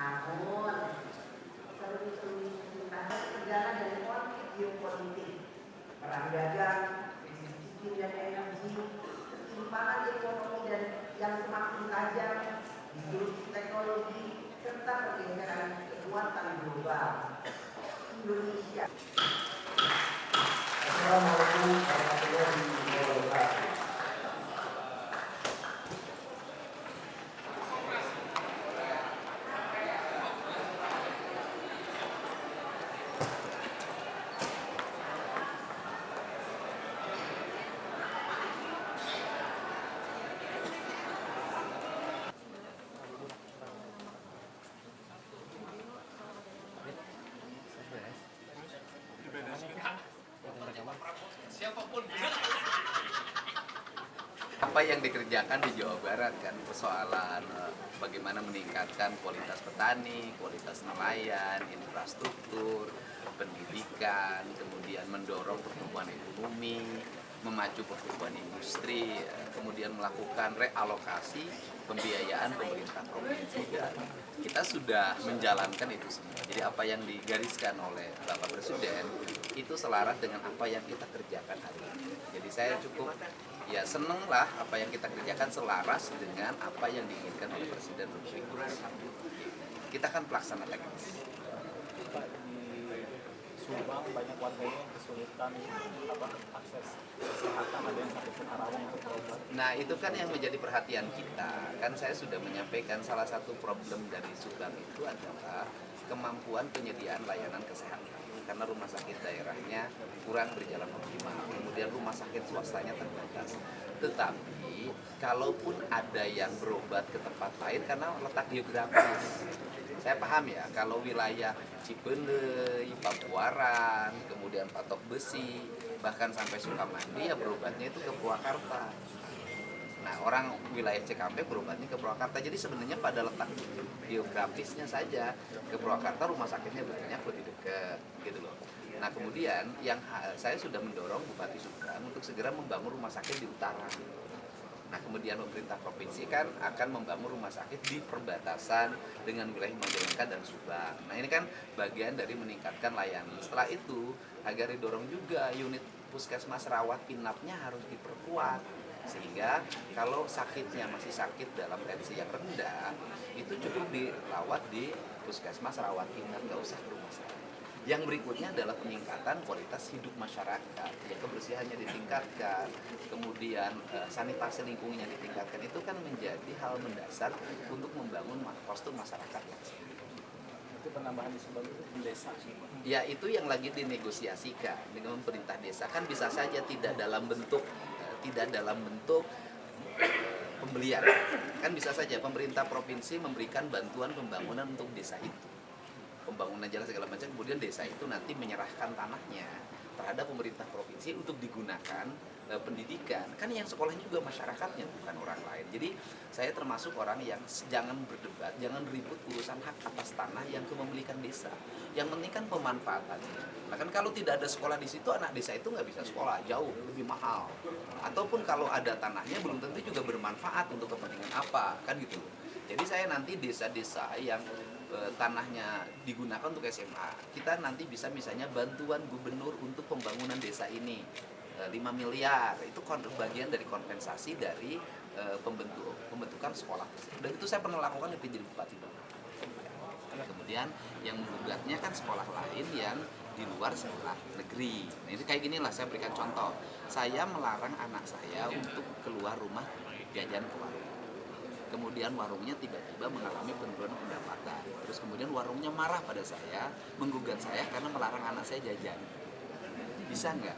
Namun, seluruh segala dari konflik geopolitik, perang dagang, krisis iklim dan energi, ketimpangan ekonomi dan yang semakin tajam, disrupsi teknologi, serta pergeseran kekuatan global. Indonesia. Assalamualaikum warahmatullahi wabarakatuh. Apa yang dikerjakan di Jawa Barat kan persoalan bagaimana meningkatkan kualitas petani, kualitas nelayan, infrastruktur, pendidikan, kemudian mendorong pertumbuhan ekonomi, memacu pertumbuhan industri, kemudian melakukan realokasi pembiayaan pemerintah provinsi, dan kita sudah menjalankan itu semua. Jadi apa yang digariskan oleh Bapak Presiden itu selaras dengan apa yang kita kerjakan hari ini. Jadi saya cukup seneng lah apa yang kita kerjakan selaras dengan apa yang diinginkan oleh Presiden Republik. Kita kan pelaksana teknis. Pak, di Subang banyak warganya yang kesulitan akses kesehatan, ada yang sakit Karawang untuk berobat. Nah itu kan yang menjadi perhatian kita. Kan saya sudah menyampaikan salah satu problem dari Subang itu adalah kemampuan penyediaan layanan kesehatan. Karena rumah sakit daerahnya kurang berjalan optimal, kemudian rumah sakit swastanya terbatas. Tetapi kalaupun ada yang berobat ke tempat lain karena letak geografis, saya paham ya, kalau wilayah Cipeundeuy, Pabuaran, kemudian Patok Besi, bahkan sampai Sukamandi ya berobatnya itu ke Purwakarta. Nah, orang wilayah Cikampek berobatnya ke Purwakarta. Jadi sebenarnya pada letak geografisnya saja ke Purwakarta rumah sakitnya banyak, lebih dekat gitu loh. Nah, kemudian yang saya sudah mendorong Bupati Subang untuk segera membangun rumah sakit di utara. Nah, kemudian pemerintah provinsi kan akan membangun rumah sakit di perbatasan dengan wilayah Majalengka dan Subang. Nah, ini kan bagian dari meningkatkan layanan. Setelah itu, agar didorong juga unit puskesmas rawat inapnya harus diperkuat. Sehingga kalau sakitnya masih sakit dalam tensi yang rendah, itu cukup dirawat di puskesmas rawat inap, nggak usah ke rumah sakit. Yang berikutnya adalah peningkatan kualitas hidup masyarakat, ya kebersihannya ditingkatkan, kemudian sanitasi lingkungannya ditingkatkan. Itu kan menjadi hal mendasar untuk membangun postur masyarakat yang sehat. Itu penambahan di Subang itu di desa. Ya itu yang lagi dinegosiasikan dengan pemerintah desa, kan bisa saja tidak dalam bentuk pembelian. Kan bisa saja pemerintah provinsi memberikan bantuan pembangunan untuk desa itu, pembangunan jalan segala macam, kemudian desa itu nanti menyerahkan tanahnya terhadap pemerintah provinsi untuk digunakan pendidikan. Kan yang sekolahnya juga masyarakatnya, bukan orang lain. Jadi saya termasuk orang yang jangan berdebat, jangan ribut urusan hak atas tanah yang kepemilikan desa. Yang penting kan pemanfaatannya. Nah kan kalau tidak ada sekolah di situ, anak desa itu nggak bisa sekolah, jauh lebih mahal. Ataupun kalau ada tanahnya belum tentu juga bermanfaat untuk kepentingan apa, kan gitu. Jadi saya nanti desa-desa yang tanahnya digunakan untuk SMA, kita nanti bisa misalnya bantuan gubernur untuk pembangunan desa ini 5 miliar, itu bagian dari kompensasi dari pembentukan sekolah. Dan itu saya pernah lakukan ketika jadi bupati. Kemudian yang menggugatnya kan sekolah lain yang di luar sekolah negeri. Nah itu kayak gini lah, saya berikan contoh. Saya melarang anak saya untuk keluar rumah jajan ke warung. Kemudian warungnya tiba-tiba mengalami penurunan pendapatan. Terus kemudian warungnya marah pada saya, menggugat saya karena melarang anak saya jajan. Bisa nggak?